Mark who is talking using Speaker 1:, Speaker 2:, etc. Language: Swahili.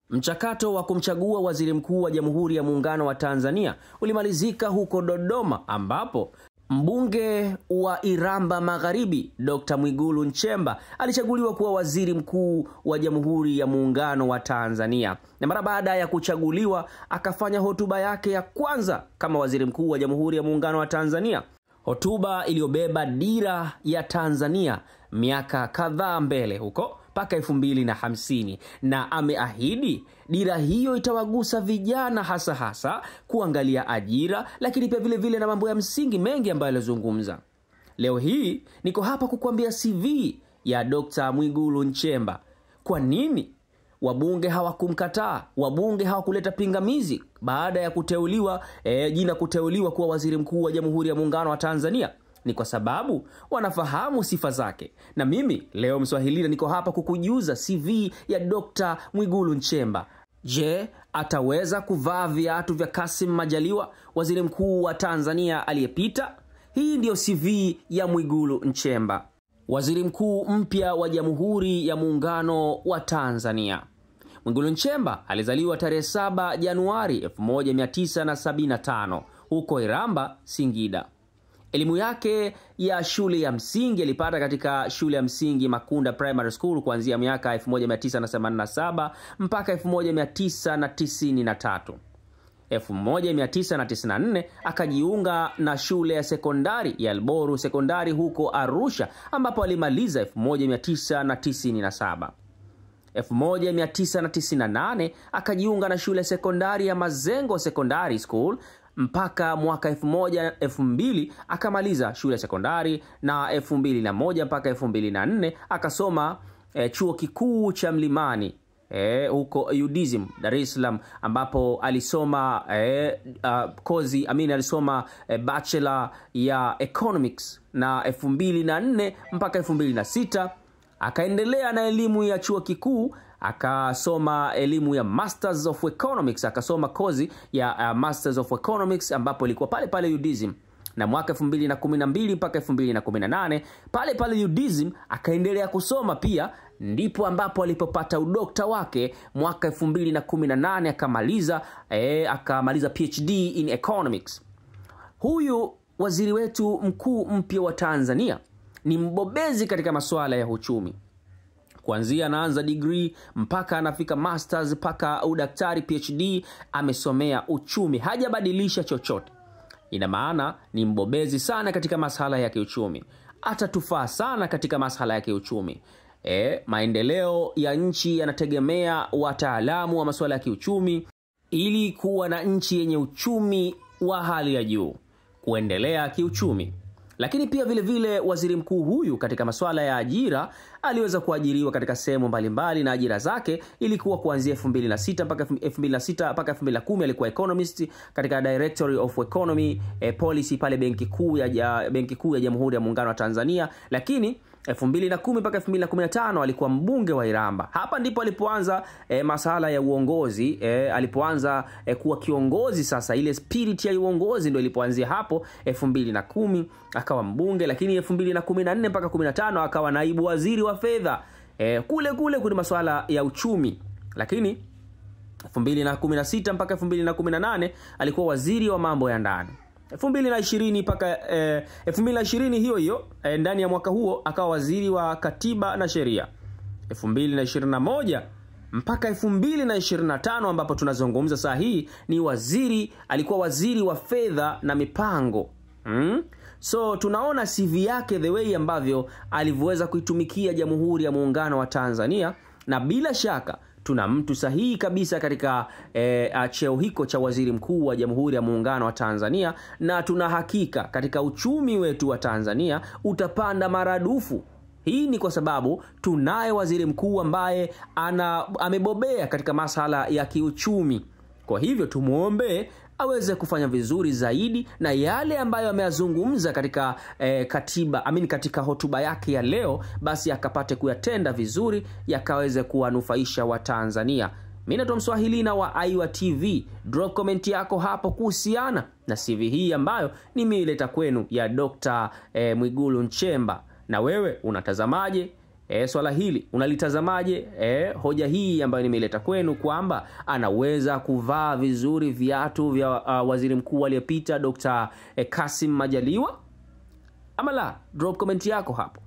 Speaker 1: Mchakato wa kumchagua waziri mkuu wa Jamhuri ya Muungano wa Tanzania ulimalizika huko Dodoma, ambapo mbunge wa Iramba Magharibi Dr. Mwigulu Nchemba alichaguliwa kuwa waziri mkuu wa Jamhuri ya Muungano wa Tanzania. Na mara baada ya kuchaguliwa akafanya hotuba yake ya kwanza kama waziri mkuu wa Jamhuri ya Muungano wa Tanzania. Hotuba iliyobeba dira ya Tanzania miaka kadhaa mbele huko mpaka 2050, na ameahidi dira hiyo itawagusa vijana hasa kuangalia ajira, lakini pia vile na mambo ya msingi mengi ambayo alizungumza. Leo hii niko hapa kukuambia CV ya Dr. Mwigulu Nchemba. Kwa nini wabunge hawakumkataa? Wabunge hawakuleta pingamizi baada ya kuteuliwa kuwa waziri mkuu wa Jamhuri ya Muungano wa Tanzania? Ni kwa sababu wanafahamu sifa zake. Na mimi leo Mswahilina niko hapa kukujuza CV ya Dr. Mwigulu Nchemba. Je, ataweza kuvaa viatu vya Kassim Majaliwa, waziri mkuu wa Tanzania aliyepita? Hii ndiyo CV ya Mwigulu Nchemba, waziri mkuu mpya wa Jamhuri ya Muungano wa Tanzania. Mwigulu Nchemba alizaliwa tarehe 7 Januari 1975 huko Iramba, Singida. Elimu yake ya shule ya msingi alipata katika shule ya msingi Makunda Primary School kuanzia miaka 1987 mpaka 1993. 1994 akajiunga na shule ya sekondari ya Alboru Sekondari huko Arusha, ambapo alimaliza 1997. 1998 akajiunga na shule ya sekondari ya Mazengo Secondary School mpaka mwaka 2000 akamaliza shule ya sekondari, na 2001 mpaka 2004 akasoma chuo kikuu cha Mlimani huko UDSM Dar es Salaam, ambapo alisoma alisoma bachelor ya economics, na 2004 mpaka 2006 akaendelea na elimu ya chuo kikuu, akasoma elimu ya Masters of Economics, akasoma kozi ya Masters of Economics ambapo ilikuwa pale UDSM. Na mwaka 2012 mpaka 2018 pale UDSM akaendelea kusoma pia, ndipo ambapo alipopata udokta wake mwaka 2018 akamaliza PhD in Economics. Huyu waziri wetu mkuu mpya wa Tanzania ni mbobezi katika masuala ya uchumi. Kuanzia anaanza degree mpaka anafika masters mpaka udaktari PhD, amesomea uchumi, hajabadilisha chochote. Ina maana ni mbobezi sana katika masuala ya kiuchumi. Atatufaa sana katika masuala ya kiuchumi. Maendeleo ya nchi yanategemea wataalamu wa masuala ya kiuchumi ili kuwa na nchi yenye uchumi wa hali ya juu, kuendelea kiuchumi. Lakini pia vile waziri mkuu huyu katika masuala ya ajira aliweza kuajiriwa katika sehemu mbalimbali, na ajira zake ilikuwa kuanzia 2006 mpaka 2010 alikuwa economist katika Directory of Economy Policy pale Benki Kuu ya Jamhuri ya Muungano wa Tanzania. Lakini 2010 mpaka 2015 alikuwa mbunge wa Iramba. Hapa ndipo alipoanza masuala ya uongozi, alipoanza kuwa kiongozi. Sasa ile spirit ya uongozi ndio ilipoanzia hapo 2010 akawa mbunge, lakini 2014 mpaka 15 akawa naibu waziri wa fedha. Kule kuna masuala ya uchumi. Lakini 2016 mpaka 2018 alikuwa waziri wa mambo ya ndani. 2020 mpaka 2020 hiyo ndani ya mwaka huo akawa waziri wa katiba na sheria. 2021 mpaka 2025 ambapo tunazungumza saa hii alikuwa waziri wa fedha na mipango. So tunaona CV yake, the way ambavyo alivyoweza kuitumikia Jamhuri ya Muungano wa Tanzania, na bila shaka tuna mtu sahihi kabisa katika cheo hiko cha waziri mkuu wa Jamhuri ya Muungano wa Tanzania, na tuna hakika katika uchumi wetu wa Tanzania utapanda maradufu. Hii ni kwa sababu tunaye waziri mkuu ambaye amebobea katika masuala ya kiuchumi. Kwa hivyo tumuombe aweze kufanya vizuri zaidi, na yale ambayo ameyazungumza katika katika hotuba yake ya leo, basi akapate kuyatenda vizuri, yakaweze kuwanufaisha wa Tanzania. Mimi ni Mswahilina wa Aiwa TV. Drop comment yako hapo kuhusiana na CV hii ambayo nimeileta kwenu ya Dr. Mwigulu Nchemba. Na wewe unatazamaje? swala hili unalitazamaje? Hoja hii ambayo nimeileta kwenu kwamba anaweza kuvaa vizuri viatu vya waziri mkuu aliyepita Dr. Kassim Majaliwa ama la? Drop comment yako hapo.